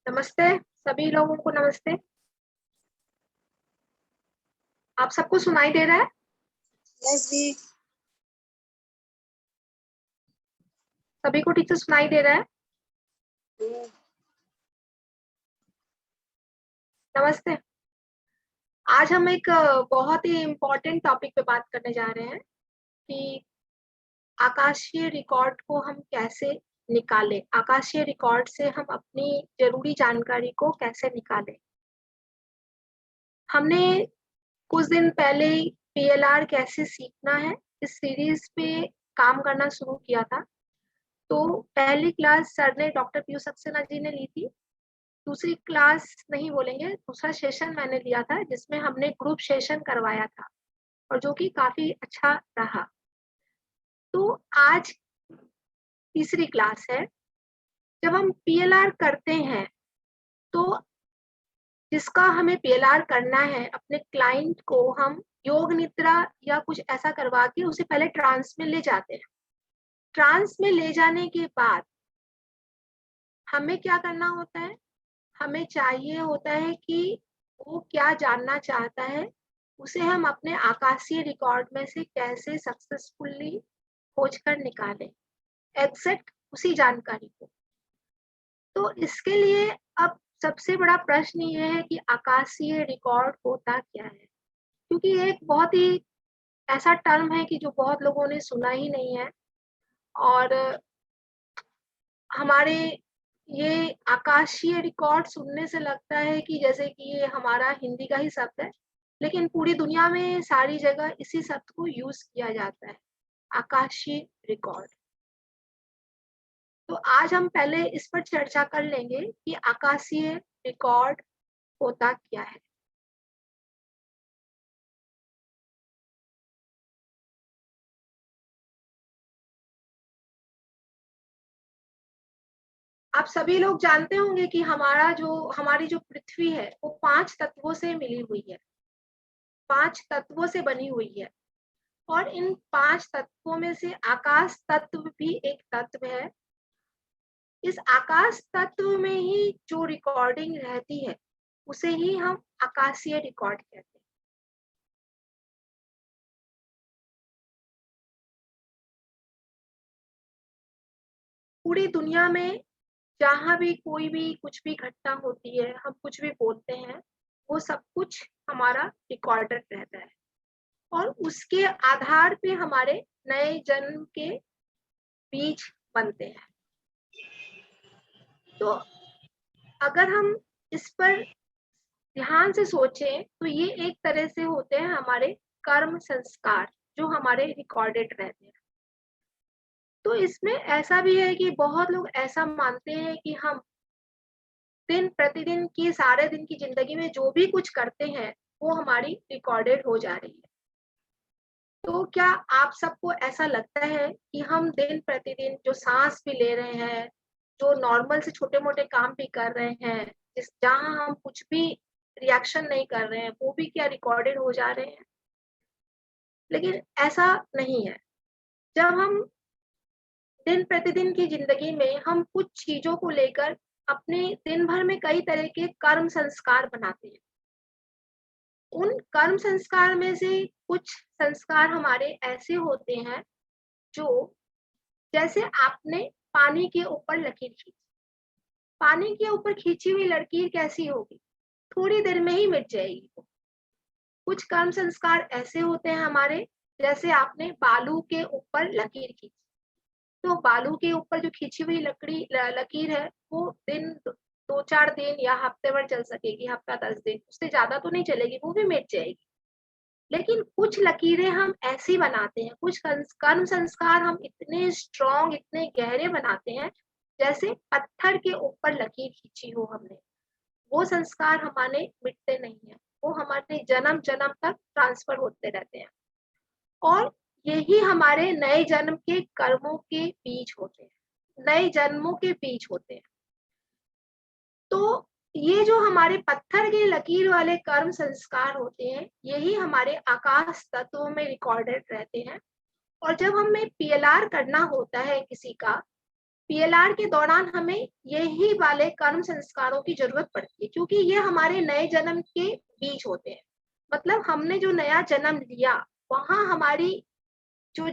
नमस्ते, सभी लोगों को नमस्ते। आप सबको सुनाई दे रहा है? यस जी। सभी को ठीक से सुनाई दे रहा है? नमस्ते। आज हम एक बहुत ही इम्पोर्टेंट टॉपिक पे बात करने जा रहे हैं कि आकाशीय रिकॉर्ड को हम कैसे निकालें? आकाशीय रिकॉर्ड से हम अपनी ज़रूरी जानकारी को कैसे निकालें? हमने कुछ दिन पहले पीएलआर कैसे सीखना है, इस सीरीज़ पे काम करना शुरू किया था। तो पहली क्लास सर ने डॉक्टर पीयूष सक्सेना जी ने ली थी। दूसरी क्लास नहीं बोलेंगे, दूसरा सेशन मैंने लिया था जिसमें हमने ग्रुप सेशन करवाया था और जो कि काफ़ी अच्छा रहा। तो आज तीसरी क्लास है। जब हम पीएलआर करते हैं, तो जिसका हमें पीएलआर करना है, अपने क्लाइंट को हम योग निद्रा या कुछ ऐसा करवा के उसे पहले ट्रांस में ले जाते हैं। ट्रांस में ले जाने के बाद हमें क्या करना होता है? हमें चाहिए होता है कि वो क्या जानना चाहता है, उसे हम अपने आकाशीय रिकॉर्ड में से कैसे सक्सेसफुली खोज कर निकालें, एग्ज़ैक्ट उसी जानकारी को। तो इसके लिए अब सबसे बड़ा प्रश्न ये है कि आकाशीय रिकॉर्ड होता क्या है? क्योंकि ये एक बहुत ही ऐसा टर्म है कि जो बहुत लोगों ने सुना ही नहीं है और हमारे ये आकाशीय रिकॉर्ड सुनने से लगता है कि जैसे कि ये हमारा हिंदी का ही शब्द है, लेकिन पूरी दुनिया में सारी जगह इसी शब्द को यूज़ किया जाता है, आकाशीय रिकॉर्ड। तो आज हम पहले इस पर चर्चा कर लेंगे कि आकाशीय रिकॉर्ड होता क्या है? आप सभी लोग जानते होंगे कि हमारी जो पृथ्वी है, वो 5 तत्वों से मिली हुई है, 5 तत्वों से बनी हुई है। और इन 5 तत्वों में से आकाश तत्व भी एक तत्व है। इस आकाश तत्व में ही जो रिकॉर्डिंग रहती है, उसे ही हम आकाशीय रिकॉर्ड कहते हैं। पूरी दुनिया में जहाँ भी कोई भी कुछ भी घटना होती है, हम कुछ भी बोलते हैं, वो सब कुछ हमारा रिकॉर्डेड रहता है और उसके आधार पे हमारे नए जन्म के बीज बनते हैं। तो अगर हम इस पर ध्यान से सोचें तो ये एक तरह से होते हैं हमारे कर्म संस्कार जो हमारे रिकॉर्डेड रहते हैं। तो इसमें ऐसा भी है कि बहुत लोग ऐसा मानते हैं कि हम दिन प्रतिदिन की सारे दिन की जिंदगी में जो भी कुछ करते हैं वो हमारी रिकॉर्डेड हो जा रही है। तो क्या आप सबको ऐसा लगता है कि हम दिन प्रतिदिन जो सांस भी ले रहे हैं, जो नॉर्मल से छोटे मोटे काम भी कर रहे हैं, जिस जहाँ हम कुछ भी रिएक्शन नहीं कर रहे हैं, वो भी क्या रिकॉर्डेड हो जा रहे हैं? लेकिन ऐसा नहीं है। जब हम दिन प्रतिदिन की ज़िंदगी में हम कुछ चीज़ों को लेकर अपने दिन भर में कई तरह के कर्म संस्कार बनाते हैं। उन कर्म संस्कार में से कुछ संस्कार हमारे ऐसे होते हैं जो जैसे आपने पानी के ऊपर लकीर खींची। पानी के ऊपर खींची हुई लकीर कैसी होगी? थोड़ी देर में ही मिट जाएगी वो। कुछ कर्म संस्कार ऐसे होते हैं हमारे जैसे आपने बालू के ऊपर लकीर खींची। तो बालू के ऊपर जो खींची हुई लकीर है वो 2-4 दिन या हफ्ते भर चल सकेगी, हफ्ता 10 दिन, उससे ज़्यादा तो नहीं चलेगी, वो भी मिट जाएगी। लेकिन कुछ लकीरें हम ऐसी बनाते हैं, कुछ कर्म संस्कार हम इतने स्ट्रॉन्ग, इतने गहरे बनाते हैं, जैसे पत्थर के ऊपर लकीर खींची हो हमने। वो संस्कार हमारे मिटते नहीं हैं, वो हमारे जन्म-जन्म तक ट्रांसफर होते रहते हैं। और यही हमारे नए जन्म के कर्मों के बीज होते हैं, नए जन्मों के बीज होते हैं। तो ये जो हमारे पत्थर के लकीर वाले कर्म संस्कार होते हैं, यही हमारे आकाश तत्वों में रिकॉर्डेड रहते हैं। और जब हमें पीएलआर करना होता है किसी का, पीएलआर के दौरान हमें यही वाले कर्म संस्कारों की जरूरत पड़ती है, क्योंकि ये हमारे नए जन्म के बीज होते हैं। मतलब हमने जो नया जन्म लिया वहां हमारी जो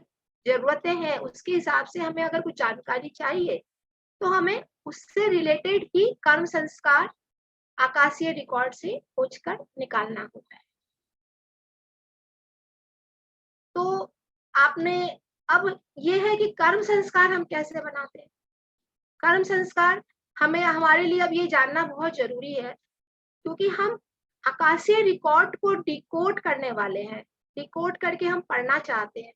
जरूरतें हैं उसके हिसाब से हमें अगर कुछ जानकारी चाहिए तो हमें उससे रिलेटेड ही कर्म संस्कार आकाशीय रिकॉर्ड से खोजकर निकालना होता है। तो आपने अब ये है कि कर्म संस्कार हम कैसे बनाते हैं। कर्म संस्कार हमें हमारे लिए अब ये जानना बहुत जरूरी है, क्योंकि हम आकाशीय रिकॉर्ड को डिकोड करने वाले हैं, डिकोड करके हम पढ़ना चाहते हैं।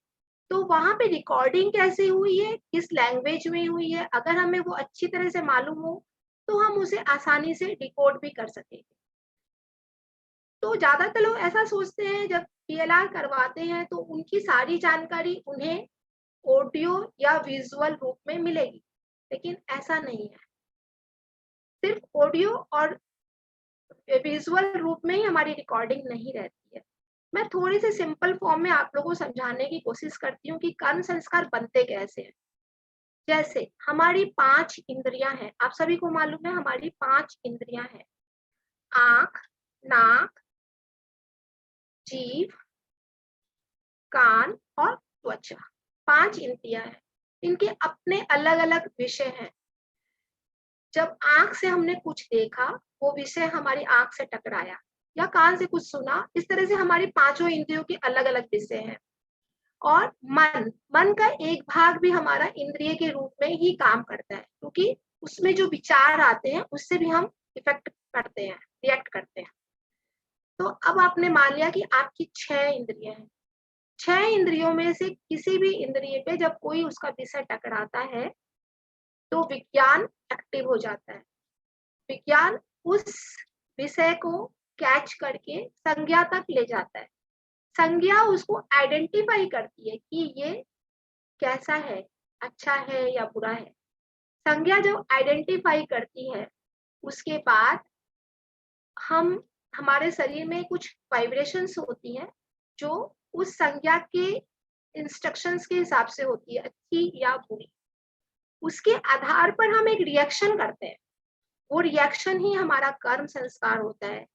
तो वहां पे रिकॉर्डिंग कैसे हुई है, किस लैंग्वेज में हुई है, अगर हमें वो अच्छी तरह से मालूम हो तो हम उसे आसानी से डिकोड भी कर सकेंगे। तो ज्यादातर लोग ऐसा सोचते हैं जब पीएलआर करवाते हैं तो उनकी सारी जानकारी उन्हें ऑडियो या विजुअल रूप में मिलेगी, लेकिन ऐसा नहीं है। सिर्फ ऑडियो और विजुअल रूप में ही हमारी रिकॉर्डिंग नहीं रहती है। मैं थोड़ी सी सिंपल फॉर्म में आप लोगों को समझाने की कोशिश करती हूँ कि कर्म संस्कार बनते कैसे हैं। जैसे हमारी 5 इंद्रियां हैं, आप सभी को मालूम है हमारी 5 इंद्रियां हैं। आंख, नाक, जीभ, कान और त्वचा, 5 इंद्रियां हैं। इनके अपने अलग अलग विषय हैं। जब आंख से हमने कुछ देखा, वो विषय हमारी आंख से टकराया, या कान से कुछ सुना, इस तरह से हमारी 5 इंद्रियों के अलग अलग विषय हैं। और मन, मन का एक भाग भी हमारा इंद्रिय के रूप में ही काम करता है, क्योंकि उसमें जो विचार आते हैं उससे भी हम इफेक्ट करते हैं, रिएक्ट करते हैं। तो अब आपने मान लिया कि आपकी 6 इंद्रियां हैं। 6 इंद्रियों में से किसी भी इंद्रिय पे जब कोई उसका विषय टकराता है तो विज्ञान एक्टिव हो जाता है। विज्ञान उस विषय को कैच करके संज्ञा तक ले जाता है। संज्ञा उसको आइडेंटिफाई करती है कि ये कैसा है, अच्छा है या बुरा है। संज्ञा जब आइडेंटिफाई करती है उसके बाद हम हमारे शरीर में कुछ वाइब्रेशंस होती हैं जो उस संज्ञा के इंस्ट्रक्शंस के हिसाब से होती है, अच्छी या बुरी। उसके आधार पर हम एक रिएक्शन करते हैं, वो रिएक्शन ही हमारा कर्म संस्कार होता है।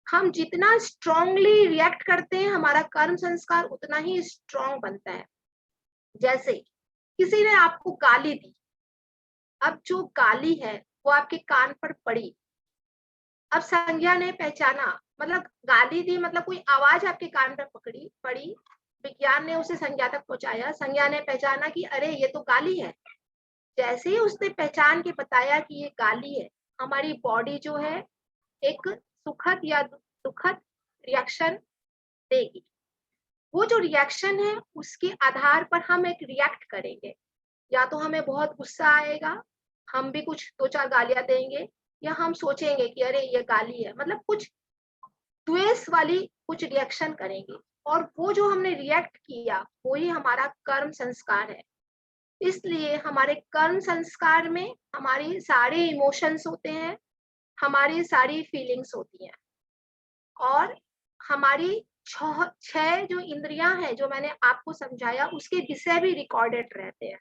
हम जितना स्ट्रांगली रिएक्ट करते हैं हमारा कर्म संस्कार उतना ही स्ट्रांग बनता है। जैसे किसी ने आपको गाली दी, अब जो गाली है वो आपके कान पर पड़ी, अब संज्ञा ने पहचाना, मतलब गाली दी मतलब कोई आवाज आपके कान पर पड़ी, विज्ञान ने उसे संज्ञा तक पहुंचाया, संज्ञा ने पहचाना कि अरे ये तो गाली है। जैसे ही उसने पहचान के बताया कि ये गाली है, हमारी बॉडी जो है एक सुखद या दुखद रिएक्शन देगी। वो जो रिएक्शन है उसके आधार पर हम एक रिएक्ट करेंगे। या तो हमें बहुत गुस्सा आएगा, हम भी कुछ 2-4 गालियां देंगे, या हम सोचेंगे कि अरे ये गाली है, मतलब कुछ द्वेष वाली कुछ रिएक्शन करेंगे। और वो जो हमने रिएक्ट किया वो ही हमारा कर्म संस्कार है। इसलिए हमारे कर्म संस्कार में हमारी सारे इमोशंस होते हैं, हमारी सारी फीलिंग्स होती हैं, और हमारी 6 जो इंद्रियां हैं जो मैंने आपको समझाया उसके विषय भी रिकॉर्डेड रहते हैं।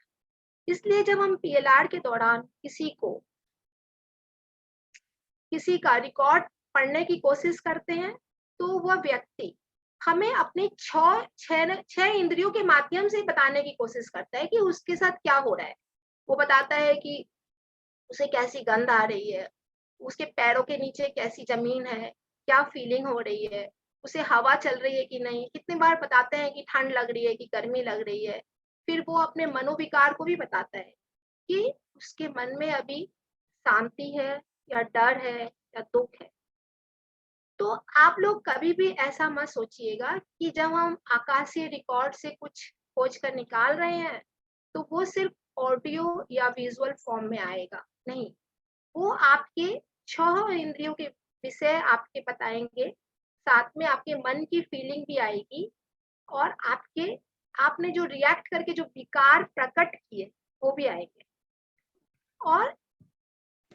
इसलिए जब हम पीएलआर के दौरान किसी का रिकॉर्ड पढ़ने की कोशिश करते हैं तो वह व्यक्ति हमें अपने छह इंद्रियों के माध्यम से बताने की कोशिश करता है कि उसके साथ क्या हो रहा है। वो बताता है कि उसे कैसी गंध आ रही है, उसके पैरों के नीचे कैसी जमीन है, क्या फीलिंग हो रही है, उसे हवा चल रही है कि नहीं। कितनी बार बताते हैं कि ठंड लग रही है कि गर्मी लग रही है। फिर वो अपने मनोविकार को भी बताता है कि उसके मन में अभी शांति है या डर है या दुख है। तो आप लोग कभी भी ऐसा मत सोचिएगा कि जब हम आकाशीय रिकॉर्ड से कुछ खोज कर निकाल रहे हैं तो वो सिर्फ ऑडियो या विजुअल फॉर्म में आएगा, नहीं। वो आपके 6 इंद्रियों के विषय आपके बताएंगे, साथ में आपके मन की फीलिंग भी आएगी, और आपने जो रिएक्ट करके जो विकार प्रकट किए वो भी आएंगे। और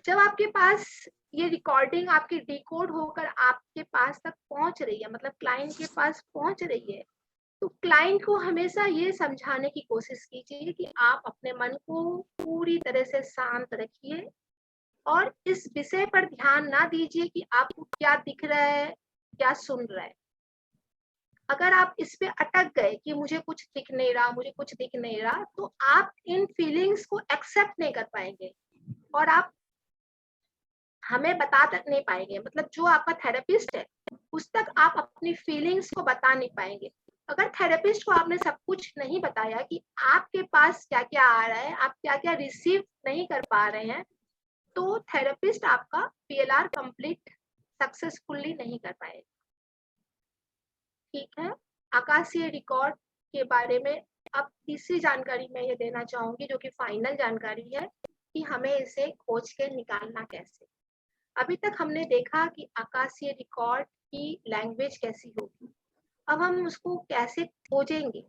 जब आपके पास ये रिकॉर्डिंग आपकी डिकोड होकर आपके पास तक पहुंच रही है, मतलब क्लाइंट के पास पहुंच रही है, तो क्लाइंट को हमेशा ये समझाने की कोशिश कीजिए कि आप अपने मन को पूरी तरह से शांत रखिए और इस विषय पर ध्यान ना दीजिए कि आपको क्या दिख रहा है, क्या सुन रहा है। अगर आप इस पे अटक गए कि मुझे कुछ दिख नहीं रहा, मुझे कुछ दिख नहीं रहा, तो आप इन फीलिंग्स को एक्सेप्ट नहीं कर पाएँगे और आप हमें बता तक नहीं पाएँगे। मतलब जो आपका थेरेपिस्ट है, उस तक आप अपनी फीलिंग्स को बता नहीं पाएँगे। अगर थेरेपिस्ट को आपने सब कुछ नहीं बताया कि आपके पास क्या-क्या आ रहा है, आप क्या-क्या रिसीव नहीं कर पा रहे हैं, तो थेरेपिस्ट आपका पीएलआर कंप्लीट सक्सेसफुली नहीं कर पाएगा। ठीक है? आकाशीय रिकॉर्ड के बारे में अब तीसरी जानकारी मैं ये देना चाहूँगी जो कि फाइनल जानकारी है कि हमें इसे खोज के निकालना कैसे। अभी तक हमने देखा कि आकाशीय रिकॉर्ड की लैंग्वेज कैसी होगी। अब हम उसको कैसे खोजेंगे?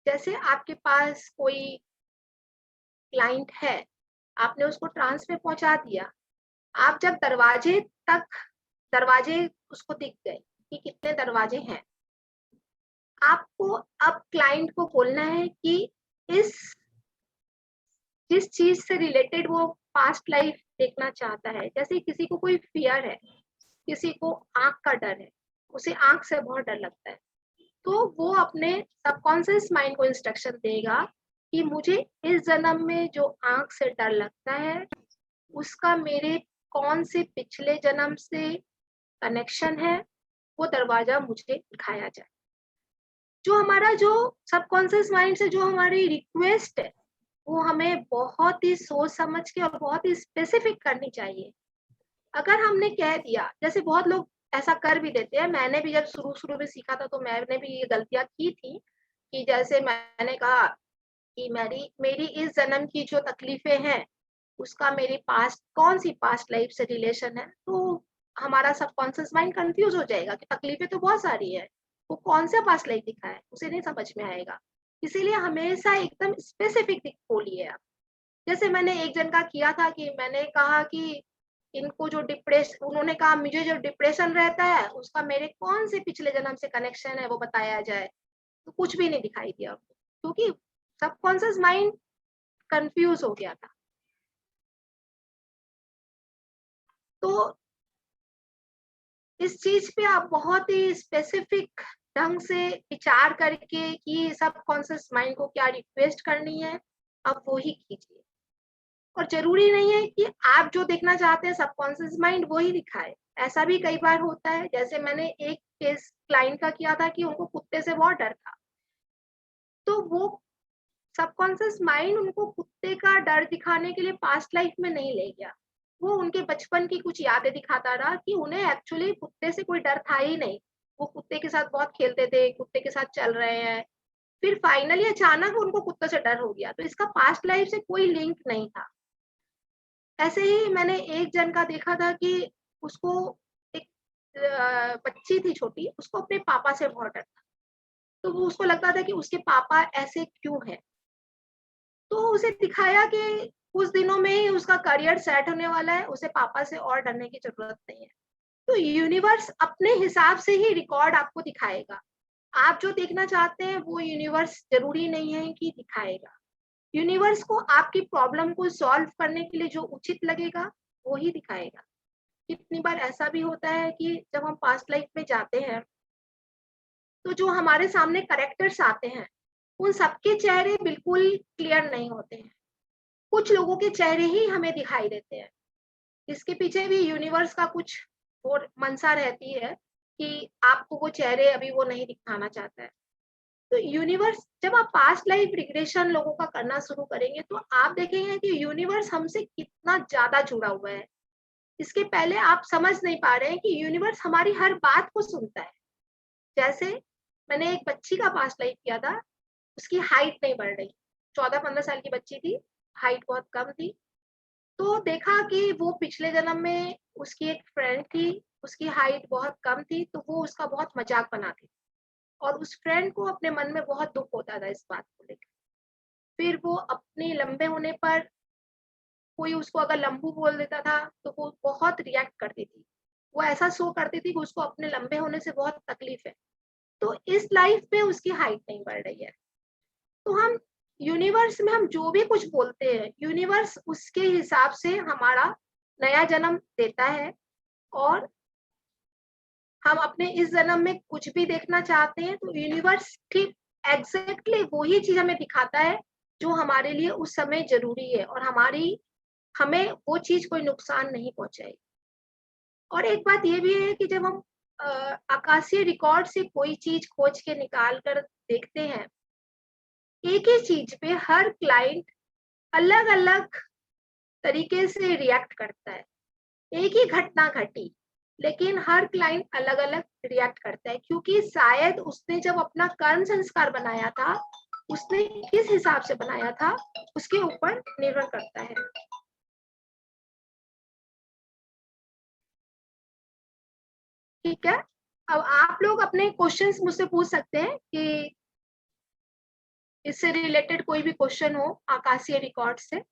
जैसे आपके पास कोई क्लाइंट है, आपने उसको ट्रांस में पहुँचा दिया। आप जब दरवाजे उसको दिख गए कि कितने दरवाजे हैं। आपको अब क्लाइंट को बोलना है कि इस जिस चीज़ से रिलेटेड वो पास्ट लाइफ देखना चाहता है, जैसे किसी को कोई फ़ियर है, किसी को आँख का डर है, उसे आँख से बहुत डर लगता है, तो वो अपने सबकॉन्शियस माइंड को इंस्ट्रक्शन देगा कि मुझे इस जन्म में जो आँख से डर लगता है, उसका मेरे कौन से पिछले जन्म से कनेक्शन है, वो दरवाज़ा मुझे दिखाया जाए। जो सबकॉन्शियस माइंड से जो हमारी रिक्वेस्ट है, वो हमें बहुत ही सोच समझ के और बहुत ही स्पेसिफिक करनी चाहिए। अगर हमने कह दिया, जैसे बहुत लोग ऐसा कर भी देते हैं, मैंने भी जब शुरू-शुरू में सीखा था तो मैंने भी ये गलतियाँ की थी, कि जैसे मैंने कहा कि मेरी मेरी इस जन्म की जो तकलीफ़ें हैं, उसका मेरी पास्ट कौन-सी पास्ट लाइफ़ से रिलेशन है, तो हमारा सबकॉन्शियस माइंड कन्फ्यूज़ हो जाएगा कि तकलीफ़ें तो बहुत सारी है, वो कौन-सा पास्ट लाइफ़ दिखा है, उसे नहीं समझ में आएगा। इसीलिए हमेशा एकदम स्पेसिफिक बोलिए आप। जैसे मैंने एक जन का किया था कि मैंने कहा कि इनको जो उन्होंने कहा मुझे जो डिप्रेशन रहता है, उसका मेरे कौन से पिछले जन्म से कनेक्शन है वो बताया जाए, तो कुछ भी नहीं दिखाई दिया उनको, क्योंकि सबकॉन्शियस माइंड कन्फ्यूज़ हो गया था। तो इस चीज़ पे आप बहुत ही स्पेसिफिक ढंग से विचार करके कि सबकॉन्शियस माइंड को क्या रिक्वेस्ट करनी है, आप वो ही कीजिए। और ज़रूरी नहीं है कि आप जो देखना चाहते हैं सबकॉन्शियस माइंड वो ही दिखाए। ऐसा भी कई बार होता है, जैसे मैंने एक केस क्लाइंट का किया था कि उनको कुत्ते से बहुत डर था। तो वो सबकॉन्शियस माइंड उनको कुत्ते का डर दिखाने के लिए पास्ट लाइफ में नहीं ले गया। वो उनके बचपन की कुछ यादें दिखाता रहा कि उन्हें एक्चुअली कुत्ते से कोई डर था ही नहीं। वो कुत्ते के साथ बहुत खेलते थे, कुत्ते के साथ चल रहे हैं। फिर फाइनली अचानक उनको कुत्ते से डर हो गया। तो इसका पास्ट लाइफ से कोई लिंक नहीं था। ऐसे ही मैंने एक जन का देखा था कि उसको एक बच्ची थी छोटी, उसको अपने पापा से बहुत डर था। तो वो उसको लगता था कि उसके पापा ऐसे क्यों हैं? तो उसे दिखाया कि कुछ दिनों में ही उसका करियर सेट होने वाला है, उसे पापा से और डरने की ज़रूरत नहीं है। तो यूनिवर्स अपने हिसाब से ही रिकॉर्ड आपको दिखाएगा। आप जो देखना चाहते हैं वो यूनिवर्स ज़रूरी नहीं है कि दिखाएगा। यूनिवर्स को आपकी प्रॉब्लम को सॉल्व करने के लिए जो उचित लगेगा, वो ही दिखाएगा। कितनी बार ऐसा भी होता है कि जब हम पास्ट लाइफ में जाते हैं, तो जो हमारे सामने कैरेक्टर्स आते हैं, उन सबके चेहरे बिल्कुल क्लियर नहीं होते हैं। कुछ लोगों के चेहरे ही हमें दिखाई देते हैं। इसके पीछे भी यूनिवर्स का कुछ और मंशा रहती है कि आपको वो चेहरे अभी वो नहीं दिखाना चाहता है। तो यूनिवर्स जब आप पास्ट लाइफ रिग्रेशन लोगों का करना शुरू करेंगे, तो आप देखेंगे कि यूनिवर्स हमसे कितना ज़्यादा जुड़ा हुआ है। इसके पहले आप समझ नहीं पा रहे हैं कि यूनिवर्स हमारी हर बात को सुनता है। जैसे मैंने एक बच्ची का पास्ट लाइफ किया था, उसकी हाइट नहीं बढ़ रही, 14-15 साल की बच्ची थी, हाइट बहुत कम थी। तो देखा कि वो पिछले जन्म में उसकी एक फ्रेंड थी, उसकी हाइट बहुत कम थी, तो वो उसका बहुत मज़ाक बनाती थी और उस फ्रेंड को अपने मन में बहुत दुःख होता था इस बात को लेकर। फिर वो अपने लंबे होने पर कोई उसको अगर लंबू बोल देता था, तो वो बहुत रिएक्ट करती थी। वो ऐसा शो करती थी कि उसको अपने लंबे होने से बहुत तकलीफ है। तो इस लाइफ में उसकी हाइट नहीं बढ़ रही है। तो हम यूनिवर्स में हम जो भी कुछ बोलते हैं, यूनिवर्स उसके हिसाब से हमारा नया जन्म देता है, और हम अपने इस जन्म में कुछ भी देखना चाहते हैं तो यूनिवर्स ठीक एग्जैक्टली वही चीज हमें दिखाता है जो हमारे लिए उस समय जरूरी है, और हमें वो चीज कोई नुकसान नहीं पहुंचाएगी। और एक बात ये भी है कि जब हम आकाशीय रिकॉर्ड से कोई चीज खोज के निकाल कर देखते हैं, एक ही चीज पे हर क्लाइंट अलग अलग तरीके से रिएक्ट करता है। एक ही घटना घटी, लेकिन हर क्लाइंट अलग अलग रिएक्ट करता है, क्योंकि शायद उसने जब अपना कर्म संस्कार बनाया था, उसने किस हिसाब से बनाया था उसके ऊपर निर्भर करता है। ठीक है, अब आप लोग अपने क्वेश्चंस मुझसे पूछ सकते हैं कि इससे रिलेटेड कोई भी क्वेश्चन हो आकाशीय रिकॉर्ड से।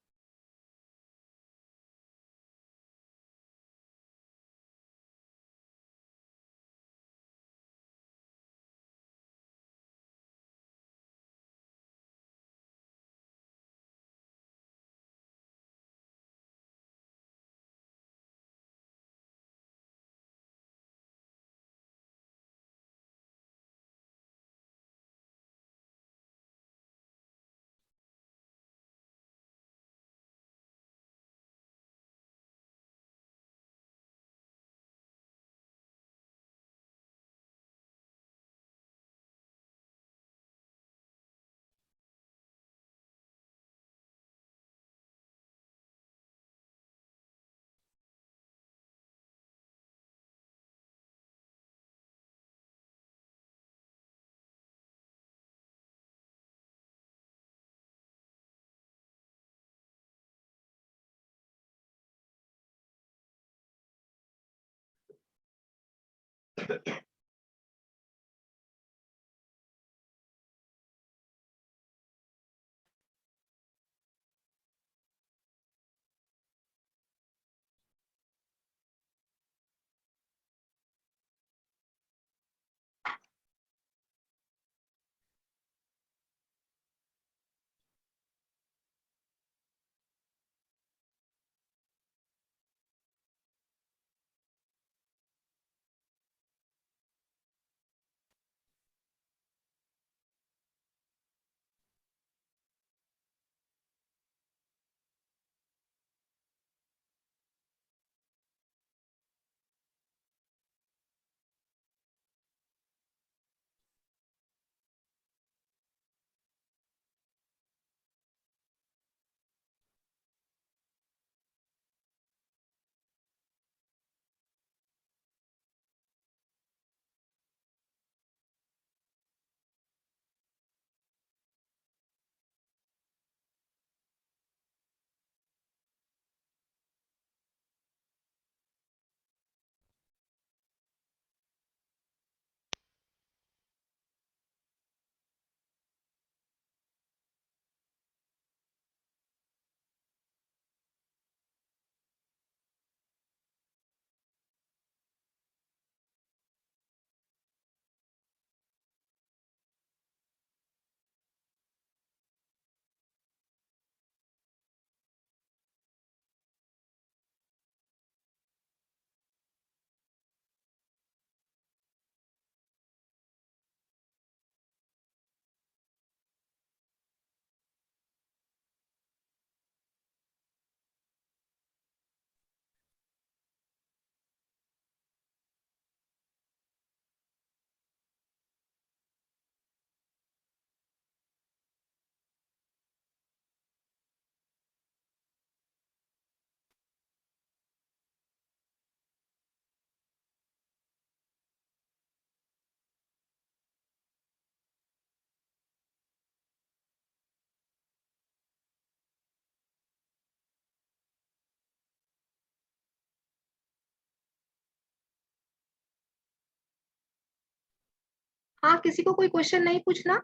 हाँ, किसी को कोई क्वेश्चन नहीं पूछना?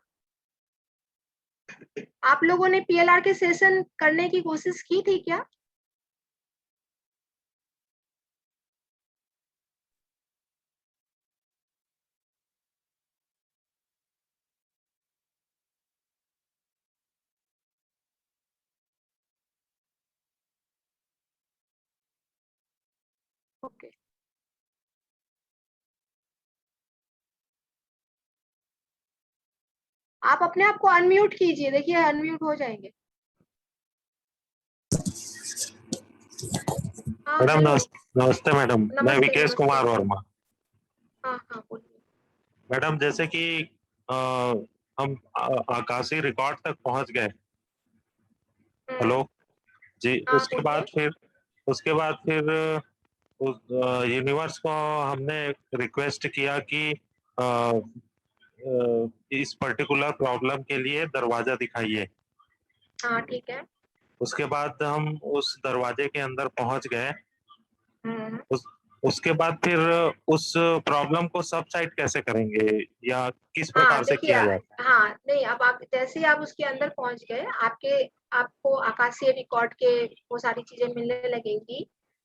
आप लोगों ने पीएलआर के सेशन करने की कोशिश की थी क्या? ओके। आप अपने आप को अनम्यूट कीजिए, देखिए अनम्यूट हो जाएंगे। हाँ मैडम हेलो। नमस्ते मैडम, मैं नमस्ते विकेश नमस्ते। कुमार वर्मा। हाँ हाँ बोलिए। मैडम जैसे कि हम आकाशीय रिकॉर्ड तक पहुंच गए। हेलो जी। हाँ उसके बाद बोलिए। फिर उस यूनिवर्स को हमने रिक्वेस्ट किया कि अ, इस पर्टिकुलर प्रॉब्लम के लिए दरवाजा दिखाइए। हाँ ठीक है। उसके बाद हम उस दरवाजे के अंदर पहुंच गए। हम्म। उस उसके बाद फिर उस प्रॉब्लम को सबसाइड कैसे करेंगे या किस हाँ प्रकार से देखिए। किया जाए? हाँ नहीं, अब आप जैसे ही आप उसके अंदर पहुंच गए, आपको आकाशीय रिकॉर्ड के वो सारी चीजें मिलने लगेंगी,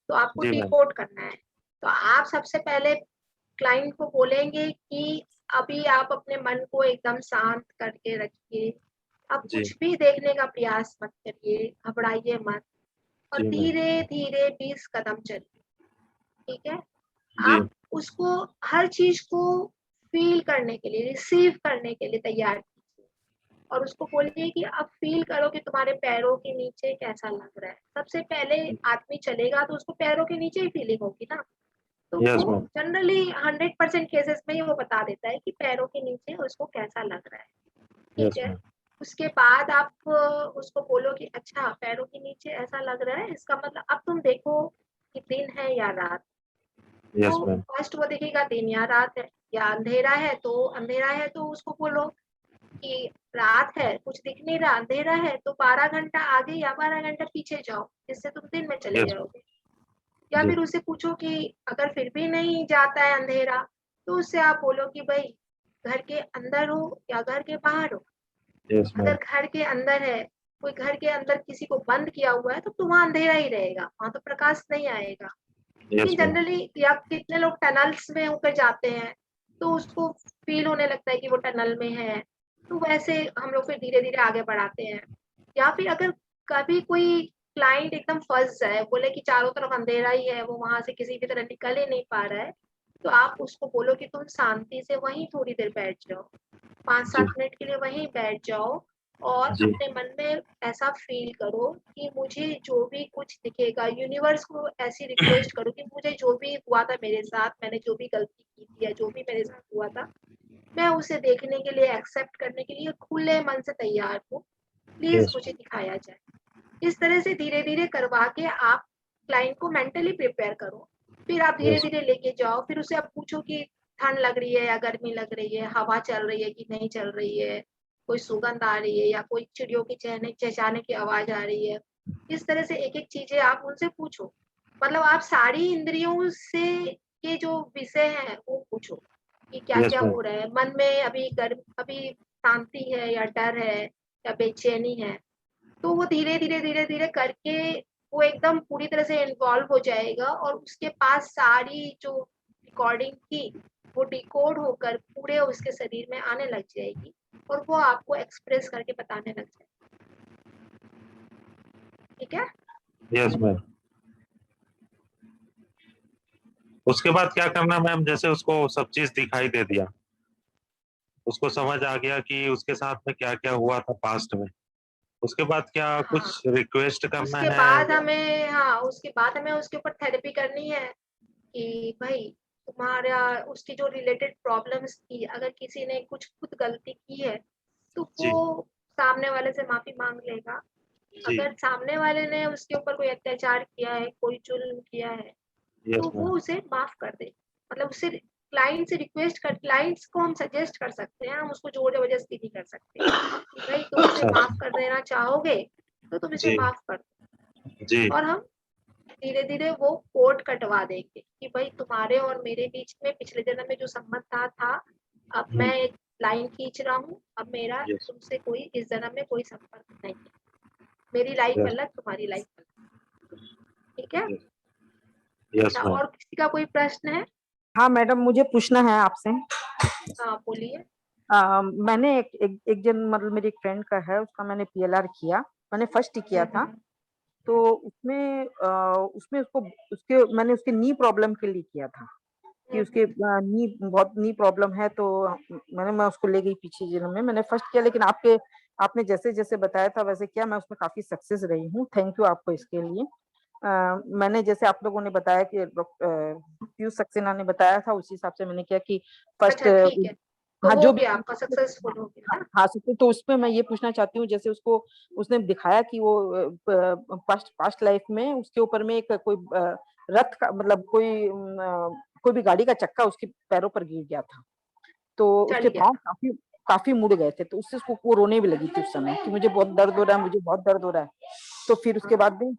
तो आपको जी मैम। डिकोड करना है। तो आप सबसे पहले क्लाइंट को बोलेंगे कि अभी आप अपने मन को एकदम शांत करके रखिए, अब जी कुछ भी देखने का प्रयास मत करिए, घबराइए मत, और जी मैम। धीरे धीरे 20 कदम चलिए। ठीक है। जी आप उसको हर चीज को फील करने के लिए, रिसीव करने के लिए तैयार कीजिए, और उसको बोलिए कि अब फील करो कि तुम्हारे पैरों के नीचे कैसा लग रहा है। सबसे पहले आदमी चलेगा तो उसको पैरों के नीचे ही फीलिंग होगी ना, तो यस वो मैम। जनरली 100% केसेस में ही वो बता देता है कि पैरों के नीचे उसको कैसा लग रहा है। ठीक यस है। मैम। उसके बाद आप उसको बोलो कि अच्छा पैरों के नीचे ऐसा लग रहा है, इसका मतलब अब तुम देखो कि दिन है या रात। तो यस मैम। फर्स्ट वो देखेगा दिन या रात है, या अंधेरा है तो उसको बोलो कि रात है, कुछ दिख नहीं रहा, अंधेरा है, तो 12 घंटा आगे या 12 घंटा पीछे जाओ, जिससे तुम दिन में चले यस जाओगे। या जी। फिर उससे पूछो कि अगर फिर भी नहीं जाता है अंधेरा, तो उससे आप बोलो कि भाई घर के अंदर हो या घर के बाहर हो। यस अगर मैम। घर के अंदर है, कोई घर के अंदर किसी को बंद किया हुआ है, तो वहां अंधेरा ही रहेगा, वहां तो प्रकाश नहीं आएगा। लेकिन यस मैम। जनरली या कितने लोग टनल्स में होकर जाते हैं, तो उसको फील होने लगता है कि वो टनल में है, तो वैसे हम लोग फिर धीरे धीरे आगे बढ़ाते हैं। या फिर अगर कभी कोई क्लाइंट एकदम फंस जाए, बोले कि चारों तरफ अंधेरा ही है, वो वहां से किसी भी तरह निकल ही नहीं पा रहा है, तो आप उसको बोलो कि तुम शांति से वहीं थोड़ी देर बैठ जाओ, पाँच जी सात मिनट के लिए वहीं बैठ जाओ, और जी। अपने मन में ऐसा फील करो कि मुझे जो भी कुछ दिखेगा, यूनिवर्स को ऐसी रिक्वेस्ट करो कि मुझे जो भी हुआ था मेरे साथ, मैंने जो भी गलती की थी या जो भी मेरे साथ हुआ था, मैं उसे देखने के लिए, एक्सेप्ट करने के लिए खुले मन से तैयार हूँ, प्लीज यस मुझे दिखाया जाए। इस तरह से धीरे धीरे करवा के आप क्लाइंट को मेंटली प्रिपेयर करो। फिर आप धीरे यस धीरे लेके जाओ, फिर उसे आप पूछो कि ठंड लग रही है या गर्मी लग रही है, हवा चल रही है कि नहीं चल रही है, कोई सुगंध आ रही है या कोई चिड़ियों की चहने चहचहाने की आवाज आ रही है। इस तरह से एक एक चीजें आप उनसे पूछो, मतलब आप सारी इंद्रियों से के जो विषय हैं वो पूछो कि क्या यस क्या मैम। हो रहा है मन में, अभी शांति है या डर है या बेचैनी है। तो वो धीरे-धीरे करके वो एकदम पूरी तरह से इन्वॉल्व हो जाएगा, और उसके पास सारी जो रिकॉर्डिंग थी, वो डिकोड होकर पूरे उसके शरीर में आने लग जाएगी, और वो आपको एक्सप्रेस करके बताने लग जाएगा। ठीक है? Yes ma'am. उसके बाद क्या करना मैम? जैसे उसको सब चीज दिखाई दे दिया, उसको समझ आ गया कि उसके साथ में क्या क्या हुआ था पास्ट में, उसके बाद क्या हाँ, कुछ रिक्वेस्ट करना उसके है? बाद हमें हाँ, उसके बाद हमें उसके ऊपर थेरेपी करनी है कि भई तुम्हारा उसकी जो रिलेटेड प्रॉब्लम्स थी, अगर किसी ने कुछ खुद गलती की है, तो जी वो सामने वाले से माफ़ी माँग लेगा। जी। अगर सामने वाले ने उसके ऊपर कोई अत्याचार किया है, कोई जुल्म किया है, यस तो मैम। वो उसे माफ़ कर दे। मतलब उससे क्लाइंट्स को हम सजेस्ट कर सकते हैं, हम उसको ज़ोर-ज़बरदस्ती नहीं कर सकते कि भई तुम इसे अच्छा माफ़ अच्छा। कर देना चाहोगे, तो तुम इसे जी माफ़ कर दो। जी। और हम धीरे-धीरे वो कोड कटवा देंगे कि भई तुम्हारे और मेरे बीच में पिछले जन्म में जो संबंध था, अब मैं एक लाइन खींच रहा हूँ, अब मेरा यस तुमसे कोई इस जन्म में कोई संपर्क नहीं है। मेरी लाइफ यस अलग, तुम्हारी लाइफ अलग। ठीक है? यस। यस अच्छा, मैम। और किसी का कोई प्रश्न है? हाँ मैडम, मुझे पूछना है आपसे। हाँ, बोलिए। मैंने एक एक एक जन मतलब मेरी एक फ्रेंड का है, उसका मैंने पीएलआर किया, मैंने फर्स्ट ही किया था। तो उसमें उसमें उसको उसके मैंने उसके नी प्रॉब्लम के लिए किया था कि उसके नी बहुत नी प्रॉब्लम है, तो मैं उसको ले गई पीछे जिम में, मैंने फर्स्ट किया, लेकिन आपने जैसे बताया था वैसे किया, मैं उसमें काफी सक्सेस रही हूँ। थैंक यू आपको इसके लिए। मैंने जैसे आप लोगों ने बताया कि पीयूष सक्सेना ने बताया था, उसी हिसाब से मैंने किया कि फर्स्ट। अच्छा ठीक है, तो हाँ, वो जो भी भी आपका सक्सेसफुल हो गया ना। हाँ, तो उसमें मैं ये पूछना चाहती हूँ, जैसे उसको उसने दिखाया कि वो पास्ट लाइफ में उसके ऊपर में एक कोई रथ का मतलब कोई भी गाड़ी का चक्का उसके पैरों पर गिर गया था, तो चल उसके गया पाँव था। काफी काफी मुड़ गए थे, तो उससे उसको वो रोने भी लगी थी उस समय कि मुझे बहुत दर्द हो रहा है, मुझे बहुत दर्द हो रहा है। तो फिर उसके हाँ बाद में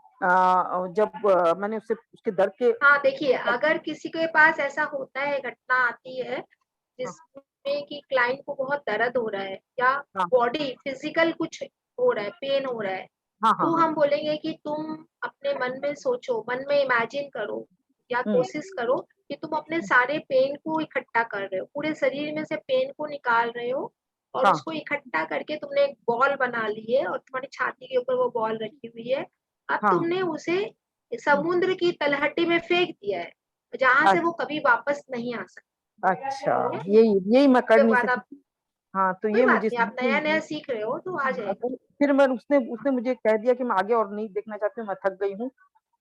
जब मैंने उससे उसके दर्द के हाँ, देखिए अगर किसी के पास ऐसा होता है, घटना आती है हाँ जिसमें कि क्लाइंट को बहुत दर्द हो रहा है या हाँ बॉडी फिजिकल कुछ हो रहा है, पेन हो रहा है, हाँ हाँ तो हाँ हम बोलेंगे कि तुम अपने मन में सोचो, मन में इमेजिन करो या हम्म, कोशिश करो कि तुम अपने सारे पेन को इकट्ठा कर रहे हो, पूरे शरीर में से पेन को निकाल रहे हो और हाँ उसको इकट्ठा करके तुमने एक बॉल बना ली है और तुम्हारी छाती के ऊपर वो बॉल रखी हुई है। अब हाँ तुमने उसे हम्म, समुद्र की तलहटी में फेंक दिया है, जहां से वो कभी वापस नहीं आ अच्छा, सकती है। यही मैं कर उसके नहीं बाद सकी। आप, हाँ, तो कोई ये बात मुझे नहीं, आप नया नया सीख रहे हो तो आ जाएगा। फिर मैं उसने उसने मुझे कह दिया कि मैं आगे और नहीं देखना चाहती हूँ, मैं थक गई हूँ।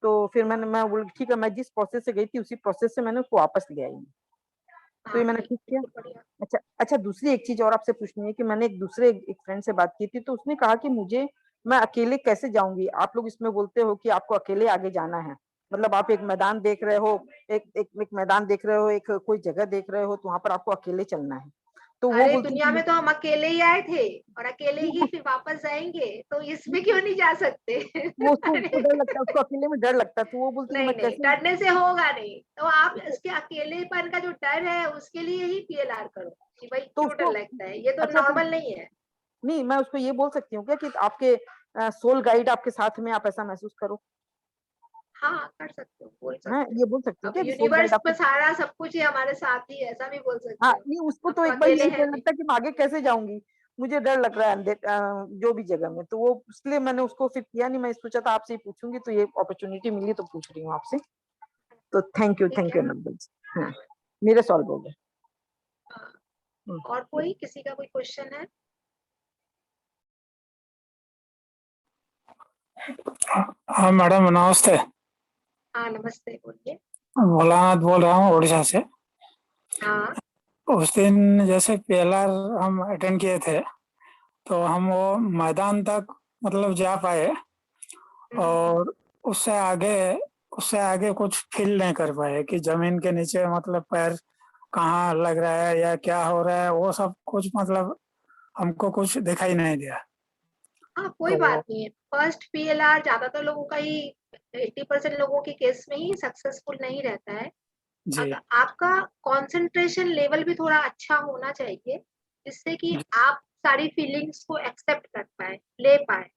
तो फिर मैं बोली ठीक है, मैं जिस प्रोसेस से गई थी उसी प्रोसेस से मैंने उसको वापस ले आई हूँ। तो हाँ ये मैंने ठीक, ठीक किया। बिल्कुल बढ़िया। अच्छा अच्छा, दूसरी एक चीज और आपसे पूछनी है कि मैंने एक दूसरे एक फ्रेंड से बात की थी, तो उसने कहा कि मुझे मैं अकेले कैसे जाऊंगी, आप लोग इसमें बोलते हो कि आपको अकेले आगे जाना है, मतलब आप एक मैदान देख रहे हो, एक मैदान देख रहे हो, एक कोई जगह देख रहे हो, तो वहां पर आपको अकेले चलना है। तो वो अरे बोलती दुनिया में है तो हम अकेले ही आए थे और अकेले ही फिर वापस जाएंगे, तो इसमें क्यों नहीं जा सकते? वो उसको उसको अरे डर लगता है, उसको अकेले में डर लगता है, तो वो बोलती है कि नहीं मैं नहीं, कैसे। डरने से होगा नहीं, तो आप इसके अकेलेपन का जो डर है उसके लिए ही पीएलआर करो कि भाई तो क्यों डर उसको लगता है, ये तो अच्छा, तो नॉर्मल नहीं है। नहीं, मैं उसको ये बोल सकती हूँ क्या कि आपके सोल गाइड आपके साथ में, आप ऐसा महसूस करो। हाँ कर सकते हो, बोल हाँ, सकते हो। ये बोल सकती हूँ अब क्या कि सोल गाइड यूनिवर्स में आपके। सारा सब कुछ ही हमारे साथ ही है, ऐसा भी बोल हाँ, सकते हो। नहीं, उसको हम तो तो एक बार अकेले यही हैं डर नहीं। लगता है कि मैं आगे कैसे जाऊंगी, मुझे डर लग रहा है जो भी जगह में, तो वो इसलिए मैंने उसको फिर किया नहीं, मैं सोचा था आपसे ही पूछूंगी, तो ये अपॉर्चुनिटी मिली तो पूछ रही हूँ आपसे। तो ठीक थैंक है। यू नंदन जी। हाँ, मेरे सॉल्व हो गए। हाँ, हम्म, और कोई किसी का कोई क्वेश्चन है? हाँ मैडम, नमस्ते। हाँ नमस्ते, बोलिए। भोलानाथ बोल रहा हूँ उड़ीसा से। हाँ। उस दिन जैसे पीएलआर हम अटेंड किए थे, तो हम वो मैदान तक मतलब जा पाए, हम्म। और उससे आगे उससे आगे कुछ फील नहीं कर पाए कि जमीन के नीचे मतलब पैर कहाँ लग रहा है या क्या हो रहा है, वो सब कुछ मतलब हमको कुछ दिखाई नहीं दिया। हाँ कोई तो बात नहीं है, फर्स्ट पीएलआर ज्यादातर लोगों का ही, 80% लोगों के केस में ही सक्सेसफुल नहीं रहता है। जी अगर आपका कंसंट्रेशन लेवल भी थोड़ा अच्छा होना चाहिए, जिससे कि जी आप सारी फीलिंग्स को एक्सेप्ट कर पाए, ले पाए।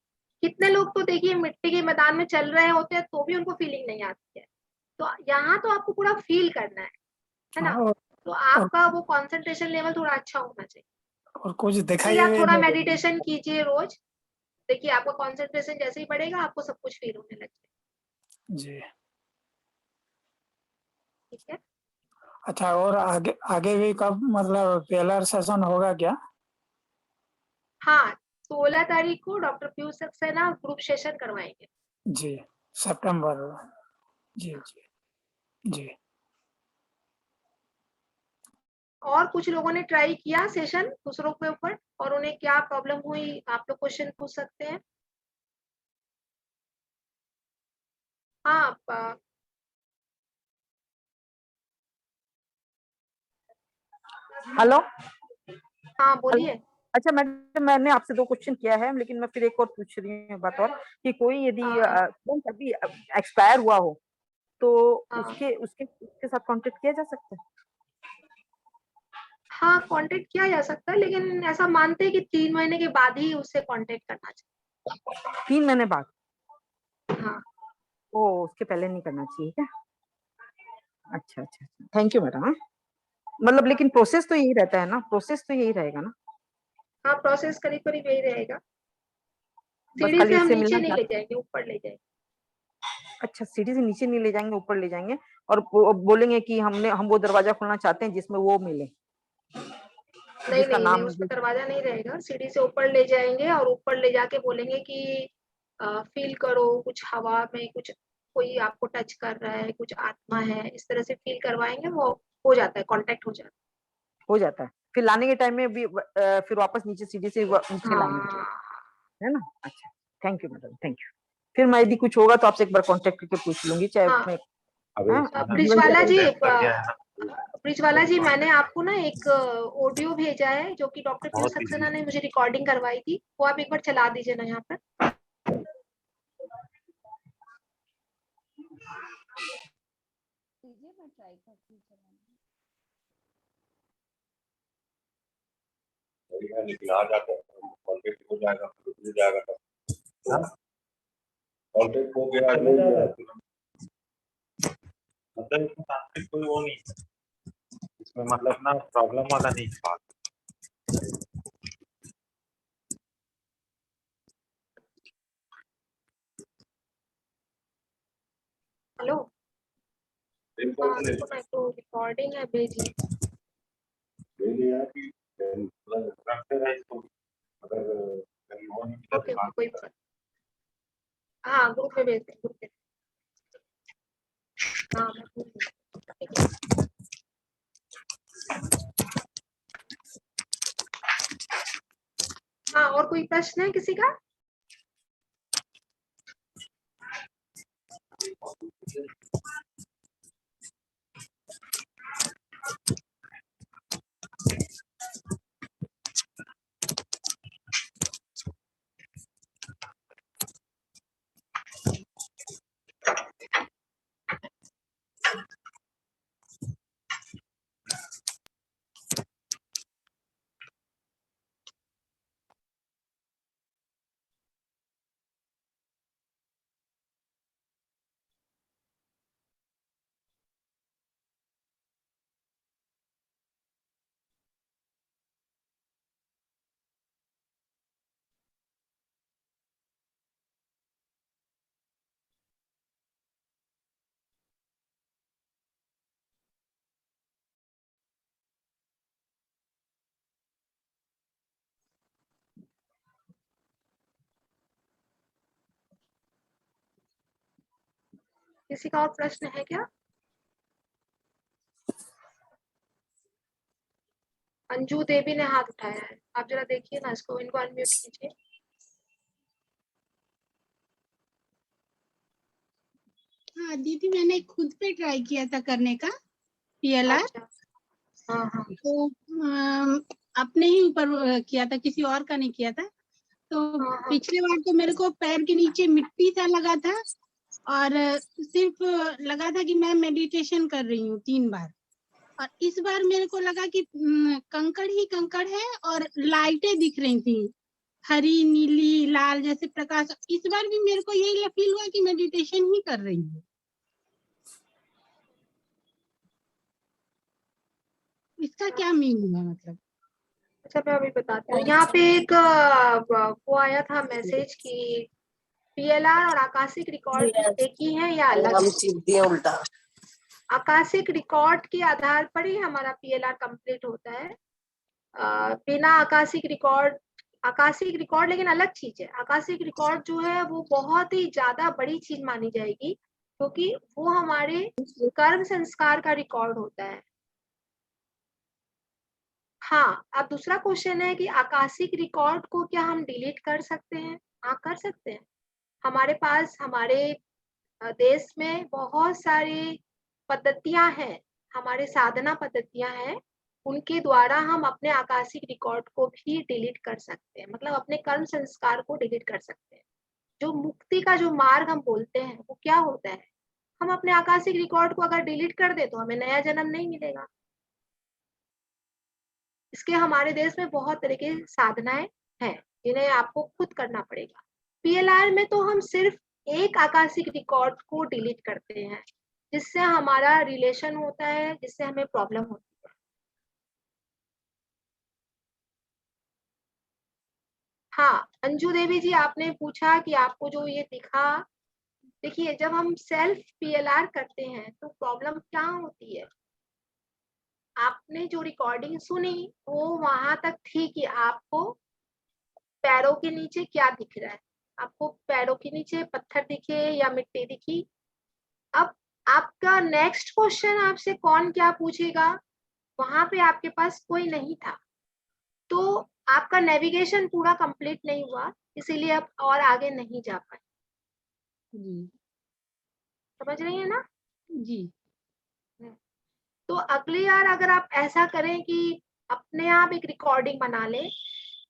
कितने लोग तो देखिए मिट्टी के मैदान में चल रहे होते हैं तो भी उनको फीलिंग नहीं आती है। तो यहाँ तो आपको पूरा फील करना है हाँ, ना। तो और, आपका वो कंसंट्रेशन लेवल थोड़ा अच्छा होना चाहिए। और कुछ फिर दिखाई आप भी थोड़ा नहीं दिया। मेडिटेशन कीजिए रोज, देखिए आपका कंसंट्रेशन जैसे ही बढ़ेगा आपको सब कुछ फील होने लग जाएगा। जी। ठीक है। अच्छा, और आगे आगे भी कब मतलब पीएलआर सेशन होगा क्या? हाँ, 16 तारीख को doctor Piyush Saxena group session करवाएंगे। जी, सितंबर। जी जी जी। और कुछ लोगों ने ट्राई किया सेशन दूसरों के ऊपर और उन्हें क्या प्रॉब्लम हुई, आप लोग क्वेश्चन पूछ सकते हैं। हाँ हेलो। हाँ हेलो। बोलिए। अच्छा मैडम, मैंने आपसे 2 क्वेश्चन किया है, लेकिन मैं फिर एक और पूछ रही हूँ बात और, कि कोई यदि हाँ तुरंत अभी एक्सपायर हुआ हो, तो हाँ उसके उसके उसके साथ कांटेक्ट किया जा सकता है? हाँ, कांटेक्ट किया जा सकता है, लेकिन ऐसा मानते हैं कि 3 महीने के बाद ही उससे कांटेक्ट करना 3 महीने बाद? चाहिए। हाँ ओ, उसके पहले नहीं करना चाहिए क्या? अच्छा अच्छा अच्छा, थैंक यू मैडम। हाँ? मतलब लेकिन प्रोसेस तो यही रहता है ना, प्रोसेस तो यही रहेगा ना? हाँ, प्रोसेस करीब करीब यही रहेगा। बस सीढ़ी खाली से हम उससे नीचे मिलना नहीं ले चाहते। जाएंगे, ऊपर ले जाएंगे। अच्छा, सीढ़ी से नीचे नहीं ले जाएंगे, ऊपर ले जाएंगे और बोलेंगे कि हम वो दरवाजा खोलना चाहते हैं जिसमें वो मिले, नहीं जिसका नहीं नाम नहीं, उसमें मुझे। दरवाजा नहीं रहेगा, सीढ़ी से ऊपर ले जाएंगे और ऊपर ले जाके बोलेंगे कि फील करो कुछ हवा में, कुछ कोई आपको टच कर रहा है, कुछ आत्मा है, इस तरह से फील करवाएंगे, वो हो जाता है, कांटेक्ट हो जाता हो जाता है, फिर लाने के टाइम में भी फिर वापस नीचे सीढ़ी से है। नीचे लाएंगे, हाँ है ना? अच्छा, thank you madam, thank you. फिर मैं यदि कुछ होगा तो आपसे एक बार कांटेक्ट करके पूछ लूंगी, चाहे हाँ। मैं अभी हाँ, उसमें ना ब्रिजवाला जी, कर दिया है ना, ब्रिजवाला जी, मैंने आपको ना एक ऑडियो भेजा है जो कि डॉक्टर पीयू बहुत सक्सेना इजी। ने मुझे रिकॉर्डिंग करवाई थी, वो आप एक बार चला दीजिए ना यहाँ पर। मैं ट्राई करती हूँ चलाने। निकला जाता है, कांटेक्ट हो जाएगा, फिर मिल जाएगा, कांटेक्ट हो गया, मतलब इसमें तांत्रिक कोई वो नहीं है, इसमें मतलब ना प्रॉब्लम वाला नहीं है बात। हेलो, हाँ देखो ना, तो रिकॉर्डिंग है, भेजिए। ओके ओके, कोई बात। हाँ ग्रुप में भेजते हैं, ग्रुप में। हाँ मैं भूल गई। ठीक है। हाँ, और कोई प्रश्न है किसी का? किसी का और प्रश्न है क्या? अंजू देवी ने हाथ उठाया है, आप जरा देखिए ना इसको, इनको अनम्यूट कीजिए। हाँ दीदी, मैंने खुद पे ट्राई किया था करने का PLR। अच्छा, हाँ हाँ तो अपने ही ऊपर किया था, किसी और का नहीं किया था। तो हाँ हाँ। पिछले बार तो मेरे को पैर के नीचे मिट्टी सा लगा था और सिर्फ लगा था कि मैं मेडिटेशन कर रही हूँ 3 बार। और इस बार मेरे को लगा कि कंकड़ ही कंकड़ है और लाइटें दिख रही थी, हरी नीली लाल जैसे प्रकाश। इस बार भी मेरे को यही फील हुआ कि मेडिटेशन ही कर रही हूँ। इसका क्या मीनिंग है मतलब? अच्छा मैं अभी बताती हूँ। यहाँ पे एक वो आया था मैसेज कि PLR और आकाशिक रिकॉर्ड एक ही है या अलग है? उल्टा आकाशिक रिकॉर्ड के आधार पर ही हमारा PLR कंप्लीट होता है। बिना आकाशिक रिकॉर्ड लेकिन अलग चीज है। आकाशिक रिकॉर्ड जो है वो बहुत ही ज्यादा बड़ी चीज मानी जाएगी, क्योंकि वो हमारे कर्म संस्कार का रिकॉर्ड होता है। हाँ, अब दूसरा क्वेश्चन है कि आकाशिक रिकॉर्ड को क्या हम डिलीट कर सकते हैं? हाँ कर सकते हैं। हमारे पास हमारे देश में बहुत सारी पद्धतियां हैं, हमारे साधना पद्धतियां हैं, उनके द्वारा हम अपने आकाशिक रिकॉर्ड को भी डिलीट कर सकते हैं, मतलब अपने कर्म संस्कार को डिलीट कर सकते हैं। जो मुक्ति का जो मार्ग हम बोलते हैं वो क्या होता है? हम अपने आकाशिक रिकॉर्ड को अगर डिलीट कर दे तो हमें नया जन्म नहीं मिलेगा। इसके हमारे देश में बहुत तरह की साधनाएं हैं जिन्हें आपको खुद करना पड़ेगा। PLR में तो हम सिर्फ एक आकाशिक रिकॉर्ड को डिलीट करते हैं, जिससे हमारा रिलेशन होता है, जिससे हमें प्रॉब्लम होती है। हाँ अंजू देवी जी, आपने पूछा कि आपको जो ये दिखा देखिए जब हम सेल्फ PLR करते हैं तो प्रॉब्लम क्या होती है, आपने जो रिकॉर्डिंग सुनी वो वहां तक थी कि आपको पैरों के नीचे क्या दिख रहा है, आपको पैरों के नीचे पत्थर दिखे या मिट्टी दिखी। अब आपका नेक्स्ट क्वेश्चन आपसे कौन क्या पूछेगा, वहां पे आपके पास कोई नहीं था, तो आपका नेविगेशन पूरा कंप्लीट नहीं हुआ, इसीलिए आप और आगे नहीं जा पाए। जी समझ रही है ना? जी तो अगली बार अगर आप ऐसा करें कि अपने आप एक रिकॉर्डिंग बना लें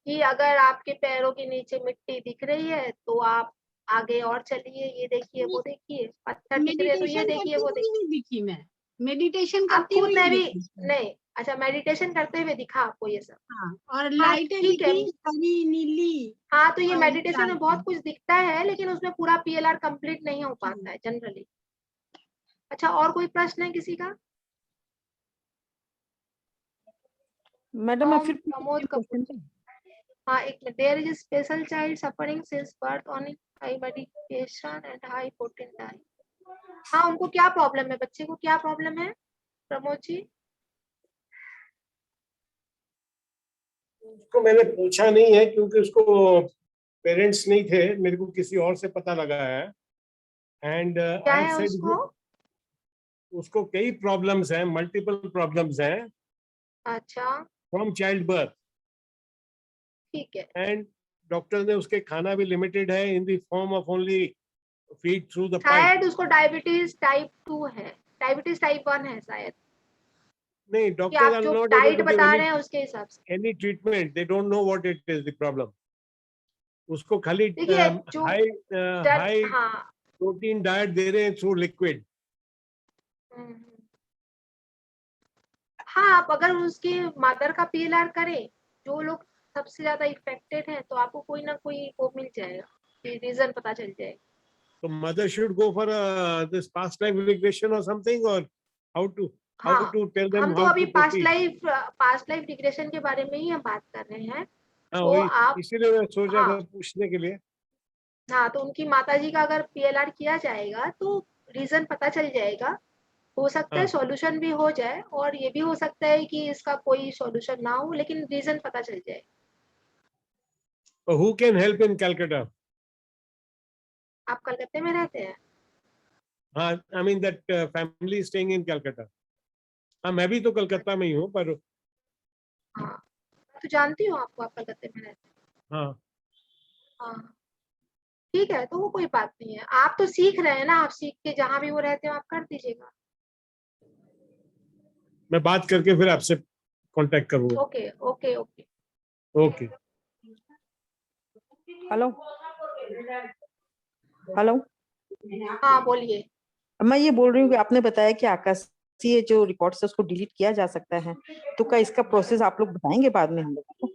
कि अगर आपके पैरों के नीचे मिट्टी दिख रही है तो आप आगे और चलिए, ये देखिए वो देखिए, पत्थर दिख रहे हैं तो ये मेडिटेशन देखिए करते वो हुए देखिए। नहीं दिखी मैं, मेडिटेशन आप करते खुद हुए में ही भी दिखी। नहीं, अच्छा मेडिटेशन करते हुए दिखा आपको ये सब? हाँ, और हाँ लाइटें ठीक है। दिखी हरी नीली हाँ तो ये और मेडिटेशन लाल में बहुत कुछ दिखता है, लेकिन उसमें पूरा PLR कंप्लीट नहीं हो पाता है जनरली। अच्छा और कोई प्रश्न है किसी का? मैडम मैं फिर प्रमोद कपूर क्वेश्चन जी। हाँ एक minute, there is special child suffering since birth on high medication and high protein diet. हाँ उनको क्या प्रॉब्लम है, बच्चे को क्या प्रॉब्लम है प्रमोद जी? उसको मैंने पूछा नहीं है क्योंकि उसको पेरेंट्स नहीं थे, मेरे को किसी और से पता लगा है। एंड क्या आई है सेड उसको? उसको कई प्रॉब्लम्स हैं, मल्टीपल प्रॉब्लम्स हैं अच्छा फ्रॉम चाइल्ड बर्थ। ठीक है। एंड डॉक्टर ने उसके खाना भी लिमिटेड है in the form of only feed through the pipe. शायद उसको डायबिटीज टाइप 2 है, डायबिटीज टाइप 1 है शायद, नहीं, कि डॉक्टर्स आप आर जो not able diet to give बता रहे हैं उसके हिसाब से। Any treatment, they don't know what it is the problem. उसको खाली देखिए जो हाई हाई हाँ प्रोटीन डाइट दे रहे हैं थ्रू लिक्विड। हम्म। हाँ आप अगर उसके मदर का PLR करें, जो लोग सबसे ज्यादा इफेक्टेड हैं, तो आपको कोई ना कोई वो मिल जाएगा, रीजन पता चल जाएगा। So mother should go for this past life regression or something, or how to हाँ tell them हम तो how अभी to proceed. Past life regression के बारे में ही हम बात कर रहे हैं। हाँ, तो वही आप इसीलिए मैं सोचा हाँ था पूछने के लिए। हाँ तो उनकी माताजी का अगर PLR किया जाएगा तो रीजन पता चल जाएगा, हो सकता है हाँ, सॉल्यूशन भी हो जाए, और ये भी हो सकता है कि इसका कोई सॉल्यूशन ना हो, लेकिन रीजन पता चल जाए। who can help in Calcutta? आप कलकत्ते में रहते हैं? हाँ, I mean that family is staying in Calcutta. हाँ, मैं भी तो कलकत्ता में ही हूँ, पर हाँ मैं तो जानती हूँ आपको, आप कलकत्ते में रहते हाँ, हैं। हाँ ठीक है, तो वो कोई बात नहीं है, आप तो सीख रहे हैं ना, आप सीख के जहाँ भी वो रहते हो आप कर दीजिएगा। मैं बात करके फिर आपसे कांटेक्ट करूँगा। Okay okay okay. Okay. Hello hello हाँ बोलिए। मैं ये बोल रही हूँ कि आपने बताया कि आकाशीय जो रिकॉर्ड्स है उसको डिलीट किया जा सकता है, तो क्या इसका प्रोसेस आप लोग बताएंगे बाद में हम लोग को?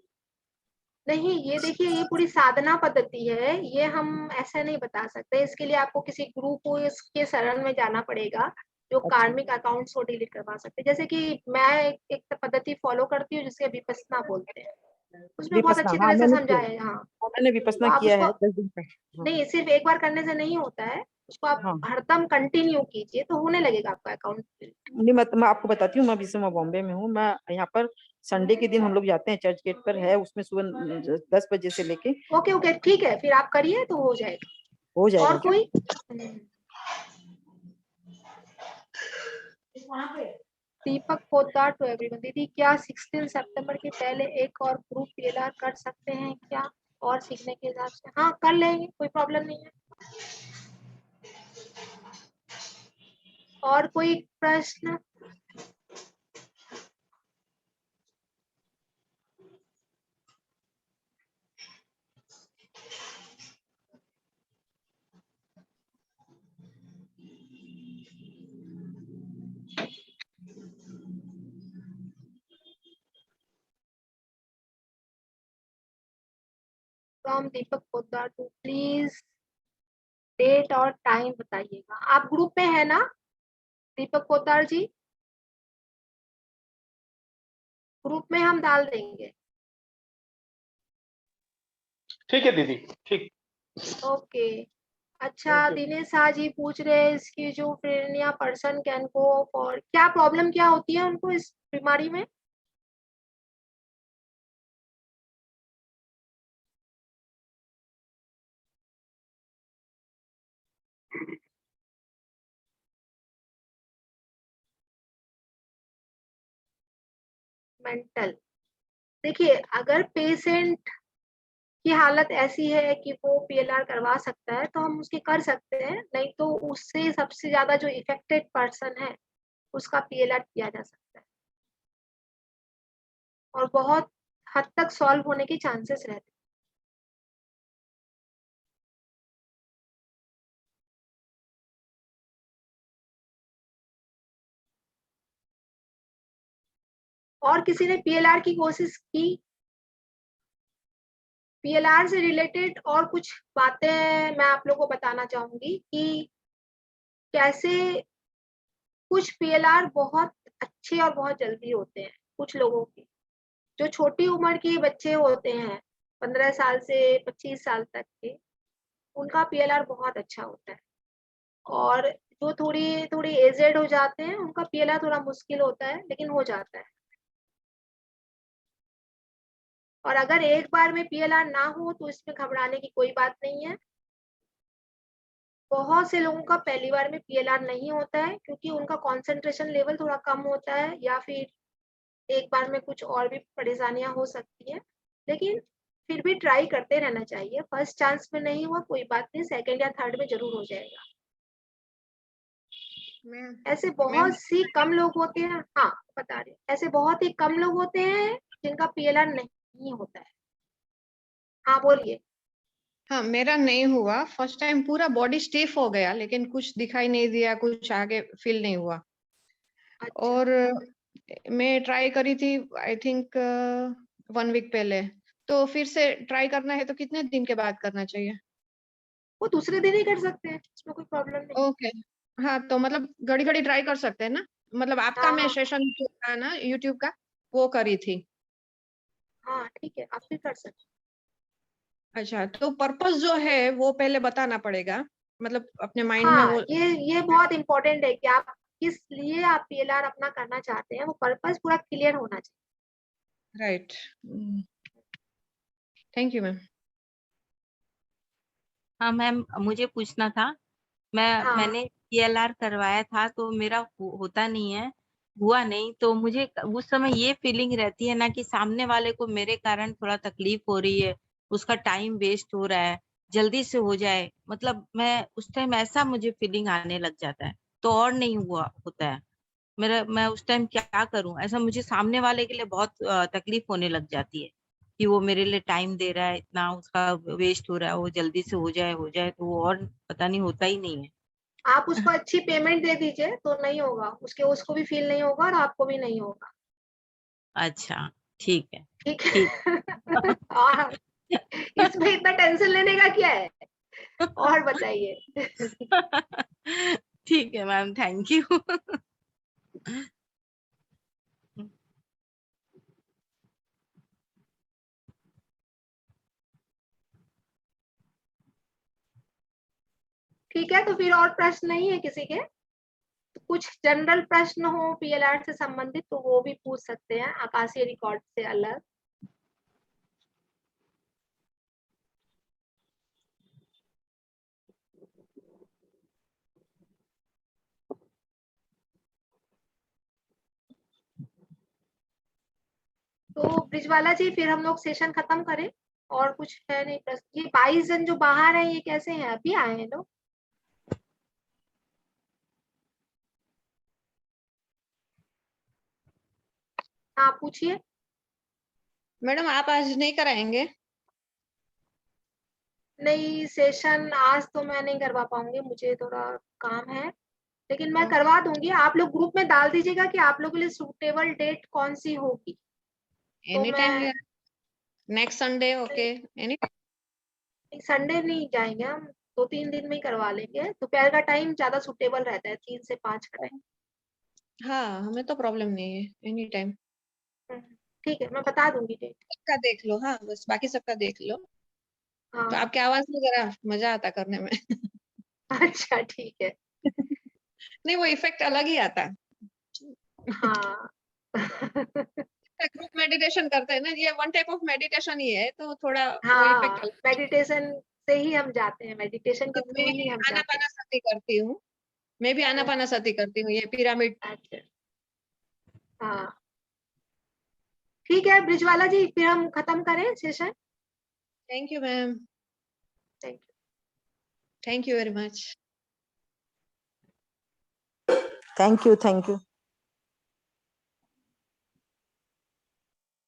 नहीं ये देखिए, ये पूरी साधना पद्धति है, ये हम ऐसा नहीं बता सकते, इसके लिए आपको किसी गुरु को इसके शरण में जाना पड़ेगा, जो अच्छा कार्मिक अकाउंट्स को डिलीट करवा सकते हैं। जैसे कि मैं एक पद्धति फॉलो करती हूँ जिसे विपस्सना बोलते हैं, उसमें बहुत विपसना, अच्छी हाँ तरह से मैंने किया समझाया है। हाँ हाँ, मैंने तो विपसना आप किया है उसको 10 दिन का। हाँ नहीं, सिर्फ एक बार करने से नहीं होता है, उसको आप हाँ हरदम कंटिन्यू कीजिए तो होने लगेगा आपका अकाउंट। नहीं, मैं आपको बताती हूँ, मैं अभी से मैं बॉम्बे में हूँ। मैं यहाँ पर संडे के दिन हम लोग जाते हैं, चर्च गेट पर है, उसमें सुबह 10 बजे से लेके ओके ओके ठीक है, फिर आप करिए तो हो जाएगा। हो जाएगा और क्या? कोई? दीपक पोद्दार टू एवरीवन। दीदी क्या 16 सितंबर के पहले एक और ग्रुप PLR कर सकते हैं क्या, और सीखने के हिसाब से? हाँ कर लेंगे, कोई प्रॉब्लम नहीं है। और कोई प्रश्न? From Deepak Poddar to, please date और टाइम बताइएगा। आप ग्रुप में है ना दीपक पोद्दार जी? ग्रुप में हम डाल देंगे। ठीक है दीदी, ठीक। ओके अच्छा, Okay. दिनेश शाह जी पूछ रहे हैं इसकी जो पर्सन कैन गो फॉर, क्या प्रॉब्लम क्या होती है उनको इस बीमारी में? मेंटल। देखिए, अगर पेशेंट की हालत ऐसी है कि वो पीएलआर करवा सकता है तो हम उसकी कर सकते हैं, नहीं तो उससे सबसे ज्यादा जो इफेक्टेड पर्सन है उसका पीएलआर किया जा सकता है और बहुत हद तक सॉल्व होने के चांसेस रहते हैं। और किसी ने पीएलआर की कोशिश की? पीएलआर से रिलेटेड और कुछ बातें मैं आप लोगों को बताना चाहूंगी कि कैसे कुछ पीएलआर बहुत अच्छे और बहुत जल्दी होते हैं। कुछ लोगों की जो छोटी उम्र के बच्चे होते हैं, 15 साल से 25 साल तक के, उनका पीएलआर बहुत अच्छा होता है। और जो थोड़ी थोड़ी एजेड हो जाते हैं उनका पीएलआर थोड़ा मुश्किल होता है, लेकिन हो जाता है। और अगर एक बार में पीएलआर ना हो तो इसमें घबराने की कोई बात नहीं है। बहुत से लोगों का पहली बार में पीएलआर नहीं होता है क्योंकि उनका कंसंट्रेशन लेवल थोड़ा कम होता है, या फिर एक बार में कुछ और भी परेशानियां हो सकती है। लेकिन फिर भी ट्राई करते रहना चाहिए। फर्स्ट चांस में नहीं हुआ कोई बात नहीं, सेकंड या थर्ड में जरूर हो जाएगा। ऐसे बहुत सी कम लोग होते हैं, हाँ बता रहे, ऐसे बहुत ही कम लोग होते हैं जिनका पीएलआर नहीं होता है। हाँ बोलिए। हाँ, मेरा नहीं हुआ। फर्स्ट टाइम पूरा बॉडी स्टिफ हो गया, लेकिन कुछ दिखाई नहीं दिया, कुछ आगे फील नहीं हुआ। अच्छा। और मैं ट्राई करी थी आई थिंक 1 वीक पहले। तो फिर से ट्राई करना है तो कितने दिन के बाद करना चाहिए? वो दूसरे दिन ही कर सकते हैं, इसमें कोई प्रॉब्लम नहीं। ओके। हाँ, तो मतलब घड़ी घड़ी ट्राई कर सकते हैं ना? मतलब आपका मैं हाँ सेशन जो था ना यूट्यूब का, वो करी थी। हाँ ठीक है, आप भी कर सकते अच्छा, तो पर्पस जो है वो पहले बताना पड़ेगा, मतलब अपने हैं। माइंड में हाँ, वो। ये बहुत इंपॉर्टेंट है कि आप किस लिए आप पीएलआर अपना करना चाहते हैं, वो पर्पस पूरा क्लियर होना चाहिए। राइट। Thank you ma'am. हाँ मैम, मुझे पूछना था। हाँ मैंने पीएलआर करवाया था तो मेरा होता नहीं है, हुआ नहीं। तो मुझे उस समय ये फीलिंग रहती है ना कि सामने वाले को मेरे कारण थोड़ा तकलीफ हो रही है, उसका टाइम वेस्ट हो रहा है, जल्दी से हो जाए। मतलब मैं उस टाइम ऐसा मुझे फीलिंग आने लग जाता है, तो और नहीं हुआ होता है मेरा। मैं उस टाइम क्या करूं, ऐसा मुझे सामने वाले के लिए बहुत तकलीफ होने लग जाती है कि वो मेरे लिए टाइम दे रहा है, इतना उसका वेस्ट हो रहा है, वो जल्दी से हो जाए तो वो और पता नहीं होता ही नहीं है। आप उसको अच्छी पेमेंट दे दीजिए तो नहीं होगा, उसको भी फील नहीं होगा और आपको भी नहीं होगा। अच्छा, ठीक है। ठीक ठीक। है। और इसमें इतना टेंशन लेने का क्या है? और बताइए। ठीक है मैम, थैंक यू। ठीक है, तो फिर और प्रश्न नहीं है किसी के? तो कुछ जनरल प्रश्न हो पीएलआर से संबंधित तो वो भी पूछ सकते हैं, आकाशीय रिकॉर्ड से अलग। तो ब्रिजवाला जी, फिर हम लोग सेशन खत्म करें। और कुछ है नहीं प्रश्न? ये 22 जन जो बाहर हैं ये कैसे हैं, अभी आए हैं लोग? हाँ पूछिए। मैडम आप आज नहीं कराएंगे? नहीं, सेशन आज तो मैं नहीं करवा पाऊंगी, मुझे थोड़ा काम है। लेकिन मैं ओके। करवा दूंगी। आप लोग ग्रुप में डाल दीजिएगा कि आप लोगों के लिए सूटेबल डेट कौन सी होगी। तो एनी टाइम मैं next Sunday, okay. Any. Sunday नहीं जाएंगे हम, 2-3 दिन में ही करवा लेंगे। दोपहर का टाइम ज्यादा सूटेबल रहता है, 3 से 5 का टाइम। हाँ, हमें तो प्रॉब्लम नहीं है, एनी टाइम। ठीक है, मैं बता दूंगी डेट। सबका देख लो, हाँ बस बाकी सबका देख लो। तो हाँ आपकी आवाज में जरा मजा आता करने में। अच्छा ठीक है। नहीं, वो इफेक्ट अलग ही आता है। हाँ ग्रुप मेडिटेशन करते हैं ना, ये वन टाइप ऑफ मेडिटेशन ही है, तो थोड़ा वो हाँ इफेक्ट अलग। मेडिटेशन से ही हम जाते हैं, मेडिटेशन के थ्रू मैं ही हम जाते हैं। आनापानासती करती हूँ, मैं भी आनापानासती करती हूँ, ये पिरामिड। अच्छा हाँ ठीक है ब्रिजवाला जी, फिर हम खत्म करें session. Thank you ma'am, thank you. Thank you very much. Thank you.